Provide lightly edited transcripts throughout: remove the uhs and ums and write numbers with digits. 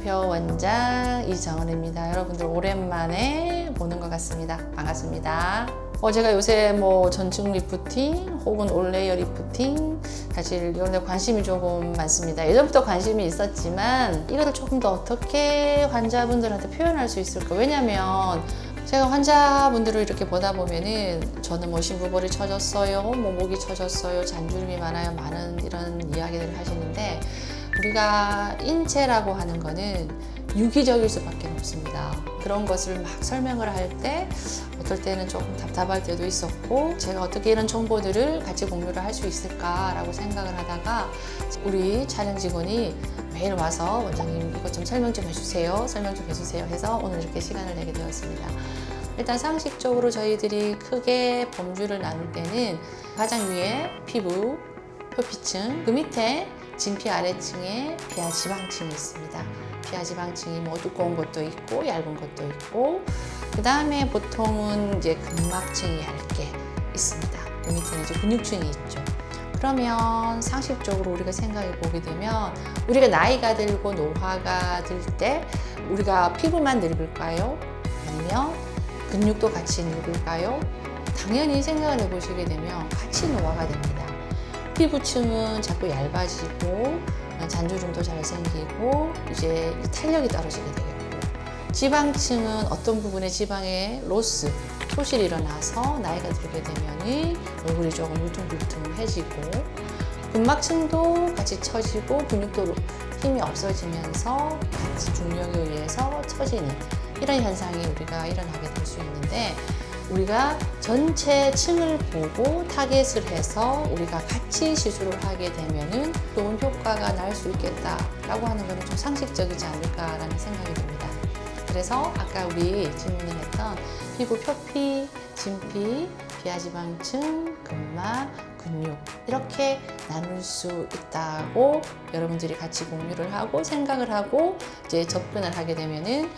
대표 원장 이정은입니다. 여러분들 오랜만에 보는 것 같습니다. 반갑습니다. 제가 요새 뭐 전증 리프팅 혹은 올레이어 리프팅 사실 이런 데 관심이 조금 많습니다. 예전부터 관심이 있었지만 이거를 조금 더 어떻게 환자분들한테 표현할 수 있을까? 왜냐면 제가 환자분들을 이렇게 보다 보면은 저는 뭐 심부볼이 처졌어요, 뭐 목이 처졌어요, 잔주름이 많아요, 많은 이런 이야기들을 하시는데 우리가 인체라고 하는 거는 유기적일 수밖에 없습니다. 그런 것을 막 설명을 할 때 어떨 때는 조금 답답할 때도 있었고 제가 어떻게 이런 정보들을 같이 공유를 할 수 있을까라고 생각을 하다가 우리 촬영 직원이 매일 와서 원장님 이것 좀 설명 좀 해주세요. 설명 좀 해주세요 해서 오늘 이렇게 시간을 내게 되었습니다. 일단 상식적으로 저희들이 크게 범주를 나눌 때는 가장 위에 피부, 표피층, 그 밑에 진피 아래층에 피하 지방층이 있습니다. 피하 지방층이 뭐 두꺼운 것도 있고 얇은 것도 있고 그 다음에 보통은 이제 근막층이 얇게 있습니다. 그 밑에는 이제 근육층이 있죠. 그러면 상식적으로 우리가 생각해 보게 되면 우리가 나이가 들고 노화가 들 때 우리가 피부만 늙을까요? 아니면 근육도 같이 늙을까요? 당연히 생각을 해보시게 되면 같이 노화가 됩니다. 피부층은 자꾸 얇아지고 잔주름도 잘 생기고 이제 탄력이 떨어지게 되겠고 지방층은 어떤 부분에 지방의 로스, 소실이 일어나서 나이가 들게 되면 얼굴이 조금 울퉁불퉁해지고 근막층도 같이 처지고 근육도 힘이 없어지면서 같이 중력에 의해서 처지는 이런 현상이 우리가 일어나게 될 수 있는데 우리가 전체 층을 보고 타겟을 해서 우리가 같이 시술을 하게 되면은 좋은 효과가 날 수 있겠다라고 하는 것은 좀 상식적이지 않을까라는 생각이 듭니다. 그래서 아까 우리 질문했던 피부 표피, 진피, 비하지방층, 근막, 근육 이렇게 나눌 수 있다고 여러분들이 같이 공유를 하고 생각을 하고 이제 접근을 하게 되면은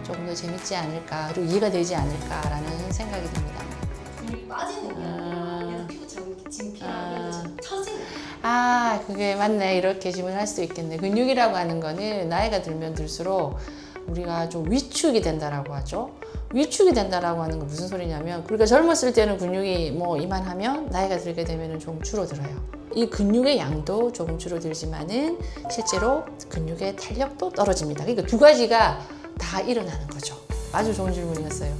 조금 더 재밌지 않을까 그리고 이해가 되지 않을까라는 생각이 듭니다. 빠지는 게 아니라 피부 진피가 처지는 그게 맞네. 이렇게 질문할 수도 있겠네. 근육이라고 하는 거는 나이가 들면 들수록 우리가 좀 위축이 된다라고 하죠. 위축이 된다라고 하는 건 무슨 소리냐면 우리가 젊었을 때는 근육이 뭐 이만하면 나이가 들게 되면 좀 줄어들어요. 이 근육의 양도 조금 줄어들지만은 실제로 근육의 탄력도 떨어집니다. 그러니까 두 가지가 다 일어나는 거죠. 아주 좋은 질문이었어요.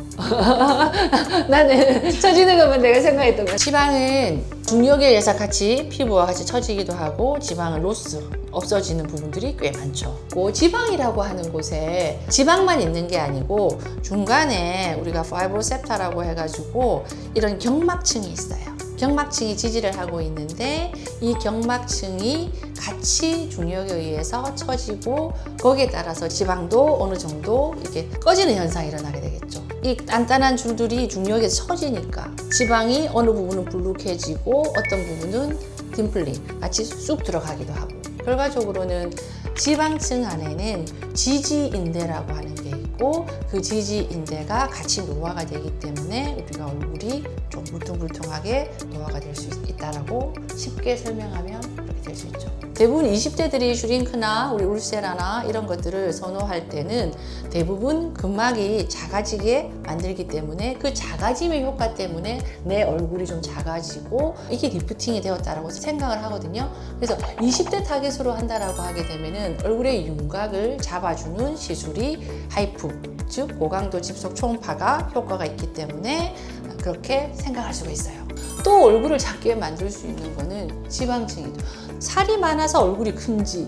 나는 처지는 것만 내가 생각했던 거야. 지방은 중력에 의해서 같이 피부와 같이 처지기도 하고 지방은 로스, 없어지는 부분들이 꽤 많죠. 그 지방이라고 하는 곳에 지방만 있는 게 아니고 중간에 우리가 파이브로셉타라고 해가지고 이런 경막층이 있어요. 경막층이 지지를 하고 있는데 이 경막층이 같이 중력에 의해서 처지고 거기에 따라서 지방도 어느 정도 이게 꺼지는 현상이 일어나게 되겠죠. 이 단단한 줄들이 중력에서 처지니까 지방이 어느 부분은 불룩해지고 어떤 부분은 딤플링 같이 쑥 들어가기도 하고 결과적으로는 지방층 안에는 지지인대라고 하는 게 있고 그 지지인대가 같이 노화가 되기 때문에 우리가 얼굴이 좀 울퉁불퉁하게 노화가 될 수 있다라고 쉽게 설명하면 그렇게 될 수 있죠. 대부분 20대들이 슈링크나 우리 울세라나 이런 것들을 선호할 때는 대부분 근막이 작아지게 만들기 때문에 그 작아짐의 효과 때문에 내 얼굴이 좀 작아지고 이게 리프팅이 되었다라고 생각을 하거든요. 그래서 20대 타겟으로 한다라고 하게 되면은 얼굴의 윤곽을 잡아주는 시술이 하이프, 즉 고강도 집속 초음파가 효과가 있기 때문에 그렇게 생각할 수가 있어요. 또 얼굴을 작게 만들 수 있는 거는 지방층이죠. 살이 많아서 얼굴이 큰지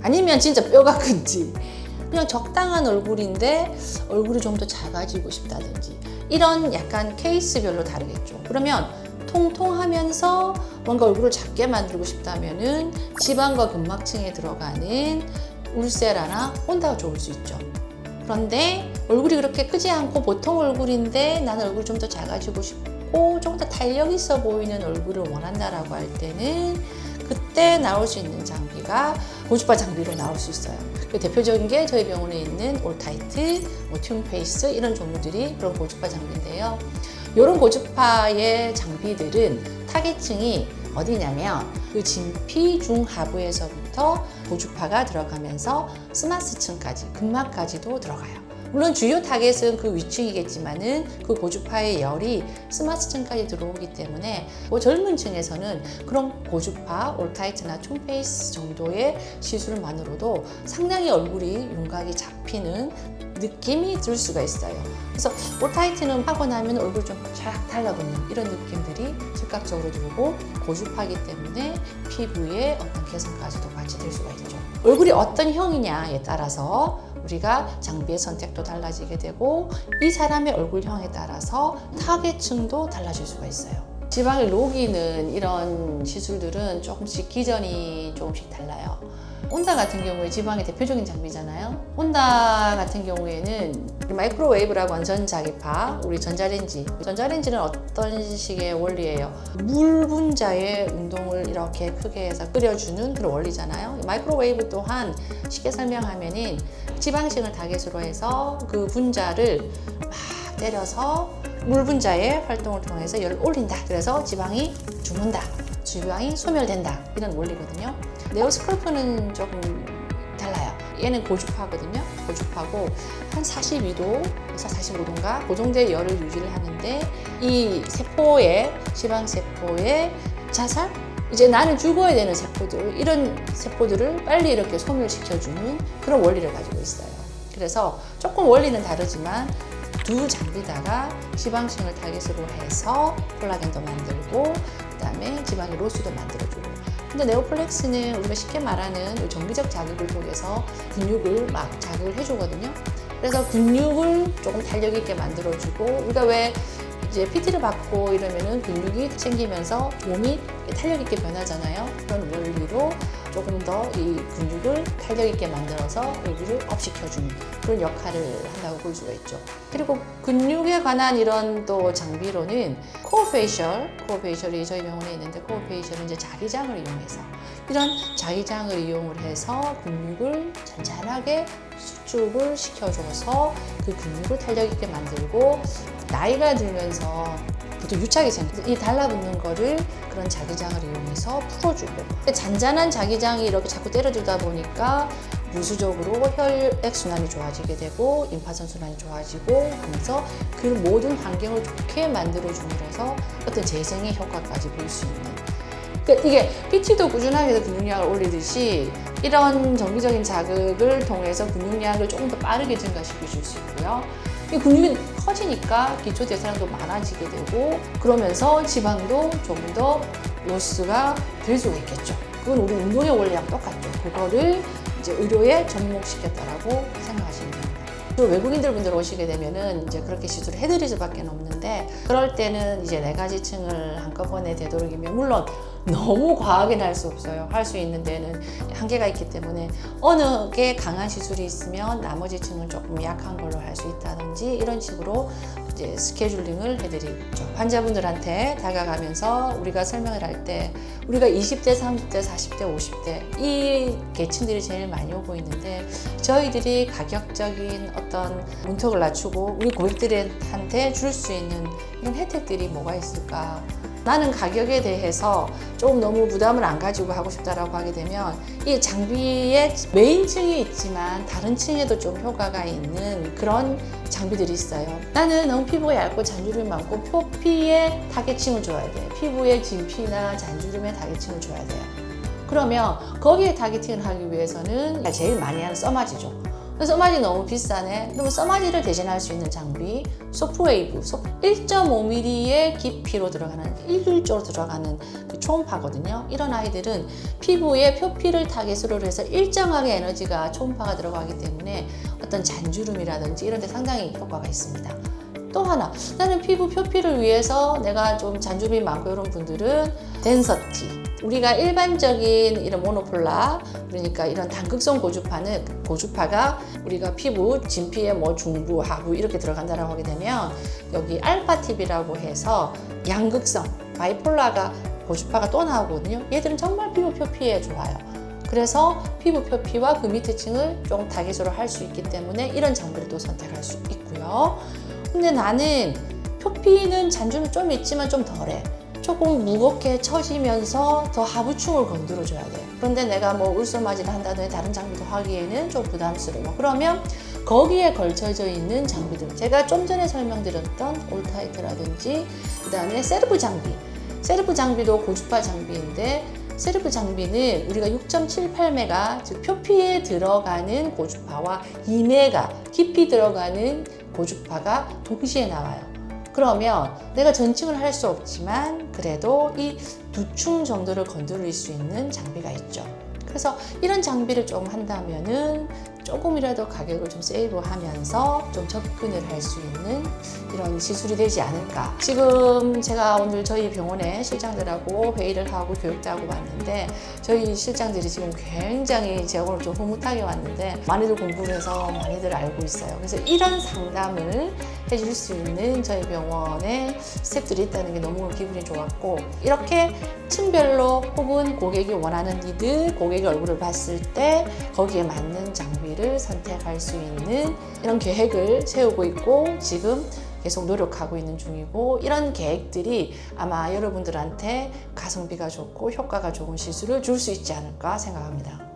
아니면 진짜 뼈가 큰지 그냥 적당한 얼굴인데 얼굴이 좀 더 작아지고 싶다든지 이런 약간 케이스별로 다르겠죠. 그러면 통통하면서 뭔가 얼굴을 작게 만들고 싶다면은 지방과 근막층에 들어가는 울세라나 혼다가 좋을 수 있죠. 그런데 얼굴이 그렇게 크지 않고 보통 얼굴인데 나는 얼굴이 좀 더 작아지고 싶고 좀 더 탄력 있어 보이는 얼굴을 원한다라고 할 때는 그때 나올 수 있는 장비가 고주파 장비로 나올 수 있어요. 그 대표적인 게 저희 병원에 있는 올타이트, 튠페이스 이런 종류들이 그런 고주파 장비인데요. 이런 고주파의 장비들은 타겟층이 어디냐면 그 진피 중하부에서부터 고주파가 들어가면서 스마스층까지, 근막까지도 들어가요. 물론 주요 타겟은 그 위층이겠지만은 그 고주파의 열이 스마스층까지 들어오기 때문에 뭐 젊은 층에서는 그런 고주파, 올타이트나 촌페이스 정도의 시술만으로도 상당히 얼굴이 윤곽이 잡히는 느낌이 들 수가 있어요. 그래서 올타이트는 하고 나면 얼굴이 좀 쫙 달라붙는 이런 느낌들이 즉각적으로 들고 고주파이기 때문에 피부의 어떤 개선까지도 같이 될 수가 있죠. 얼굴이 어떤 형이냐에 따라서 우리가 장비의 선택도 달라지게 되고 이 사람의 얼굴형에 따라서 타겟층도 달라질 수가 있어요. 지방을 녹이는 이런 시술들은 조금씩 기전이 조금씩 달라요. 온다 같은 경우에 지방의 대표적인 장비잖아요. 온다 같은 경우에는 마이크로웨이브라고 하는 전자기파, 우리 전자레인지. 전자레인지는 어떤 식의 원리예요? 물 분자의 운동을 이렇게 크게 해서 끓여주는 그런 원리잖아요. 마이크로웨이브 또한 쉽게 설명하면은 지방층을 타겟으로 해서 그 분자를 막 때려서 물 분자의 활동을 통해서 열을 올린다. 그래서 지방이 죽는다. 지방이 소멸된다. 이런 원리거든요. 네오스컬프는 조금 달라요. 얘는 고주파거든요. 고주파고 한 42도에서 45도인가 그 정도의 열을 유지를 하는데 이 세포의 지방세포의 자살? 이제 나는 죽어야 되는 세포들, 이런 세포들을 빨리 이렇게 소멸시켜주는 그런 원리를 가지고 있어요. 그래서 조금 원리는 다르지만 두 장비다가 지방층을 타겟으로 해서 콜라겐도 만들고 그다음에 지방의 로스도 만들어주고. 근데 네오플렉스는 우리가 쉽게 말하는 정기적 자극을 통해서 근육을 막 자극을 해주거든요. 그래서 근육을 조금 탄력 있게 만들어주고, 우리가 왜 이제 PT를 받고 이러면은 근육이 생기면서 몸이 탄력 있게 변하잖아요. 그런 원리로 조금 더 이 근육을 탄력 있게 만들어서 얼굴을 업시켜주는 그런 역할을 한다고 볼 수가 있죠. 그리고 근육에 관한 이런 또 장비로는 코어 페이셜이 저희 병원에 있는데, 코어 페이셜은 이제 자기장을 이용해서 이런 자기장을 이용을 해서 근육을 잔잔하게 수축을 시켜줘서 그 근육을 탄력 있게 만들고, 나이가 들면서 보통 유착이 생겨서 이 달라붙는 거를 그런 자기장을 이용해서 풀어주고, 잔잔한 자기장이 이렇게 자꾸 때려주다 보니까 부수적으로 혈액 순환이 좋아지게 되고 임파선 순환이 좋아지고 하면서 그 모든 환경을 좋게 만들어줌으로써 어떤 재생의 효과까지 볼 수 있는, 그러니까 이게 PT도 꾸준하게 근육량을 올리듯이 이런 정기적인 자극을 통해서 근육량을 조금 더 빠르게 증가시켜 줄 수 있고요. 이 근육이 커지니까 기초 대사량도 많아지게 되고, 그러면서 지방도 조금 더 로스가 될 수가 있겠죠. 그건 우리 운동의 원리랑 똑같죠. 그거를 이제 의료에 접목시켰다라고 생각하시면 됩니다. 또 외국인들 분들 오시게 되면은 이제 그렇게 시술을 해드릴 수밖에 없는데, 그럴 때는 이제 4가지 층을 한꺼번에 되도록이면, 물론 너무 과하게는 할 수 없어요. 할 수 있는 데는 한계가 있기 때문에 어느 게 강한 시술이 있으면 나머지 층은 조금 약한 걸로 할 수 있다든지 이런 식으로 이제 스케줄링을 해드리죠. 환자분들한테 다가가면서 우리가 설명을 할 때, 우리가 20대, 30대, 40대, 50대 이 계층들이 제일 많이 오고 있는데, 저희들이 가격적인 어떤 문턱을 낮추고 우리 고객들한테 줄 수 있는 이런 혜택들이 뭐가 있을까? 나는 가격에 대해서 조금 너무 부담을 안 가지고 하고 싶다라고 하게 되면, 이 장비의 메인 층이 있지만 다른 층에도 좀 효과가 있는 그런 장비들이 있어요. 나는 너무 피부가 얇고 잔주름이 많고 표피의 타겟층을 줘야 돼. 피부의 진피나 잔주름의 타겟층을 줘야 돼요. 그러면 거기에 타겟팅을 하기 위해서는 제일 많이 하는 써마지죠. 써마지 너무 비싸네. 그러면 써마지를 대신할 수 있는 장비, 소프웨이브, 1.5mm의 깊이로 들어가는, 일률적으로 들어가는 그 초음파거든요. 이런 아이들은 피부의 표피를 타겟으로 해서 일정하게 에너지가 초음파가 들어가기 때문에 어떤 잔주름이라든지 이런 데 상당히 효과가 있습니다. 또 하나, 나는 피부 표피를 위해서 내가 좀 잔주름이 많고 이런 분들은 덴서티, 우리가 일반적인 이런 모노폴라, 그러니까 이런 단극성 고주파가 우리가 피부 진피의 뭐 중부, 하부 이렇게 들어간다라고 하게 되면, 여기 알파팁이라고 해서 양극성, 바이폴라가 고주파가 또 나오거든요. 얘들은 정말 피부 표피에 좋아요. 그래서 피부 표피와 그 밑에 층을 조금 타겟으로 할 수 있기 때문에 이런 장비를 또 선택할 수 있고요. 근데 나는 표피는 잔주름 좀 있지만 좀 덜해. 조금 무겁게 처지면서 더 하부충을 건드려줘야 돼요. 그런데 내가 뭐 울소맞이를 한다든지 다른 장비도 하기에는 좀 부담스러워. 그러면 거기에 걸쳐져 있는 장비들, 제가 좀 전에 설명드렸던 올타이트라든지 그 다음에 셀프 장비, 셀프 장비도 고주파 장비인데 셀프 장비는 우리가 6.78메가 즉 표피에 들어가는 고주파와 2메가 깊이 들어가는 고주파가 동시에 나와요. 그러면 내가 전층을 할 수 없지만 그래도 이 두 충 정도를 건드릴 수 있는 장비가 있죠. 그래서 이런 장비를 좀 한다면은 조금이라도 가격을 좀 세이브하면서 좀 접근을 할 수 있는 이런 시술이 되지 않을까. 지금 제가 오늘 저희 병원에 실장들하고 회의를 하고 교육도 하고 왔는데 저희 실장들이 지금 굉장히 제가 오늘 좀 흐뭇하게 왔는데 많이들 공부를 해서 많이들 알고 있어요. 그래서 이런 상담을 해줄 수 있는 저희 병원에 스태프들이 있다는 게 너무 기분이 좋았고, 이렇게 층별로 혹은 고객이 원하는 니드, 고객의 얼굴을 봤을 때 거기에 맞는 장비를 선택할 수 있는 이런 계획을 세우고 있고 지금 계속 노력하고 있는 중이고, 이런 계획들이 아마 여러분들한테 가성비가 좋고 효과가 좋은 시술을 줄 수 있지 않을까 생각합니다.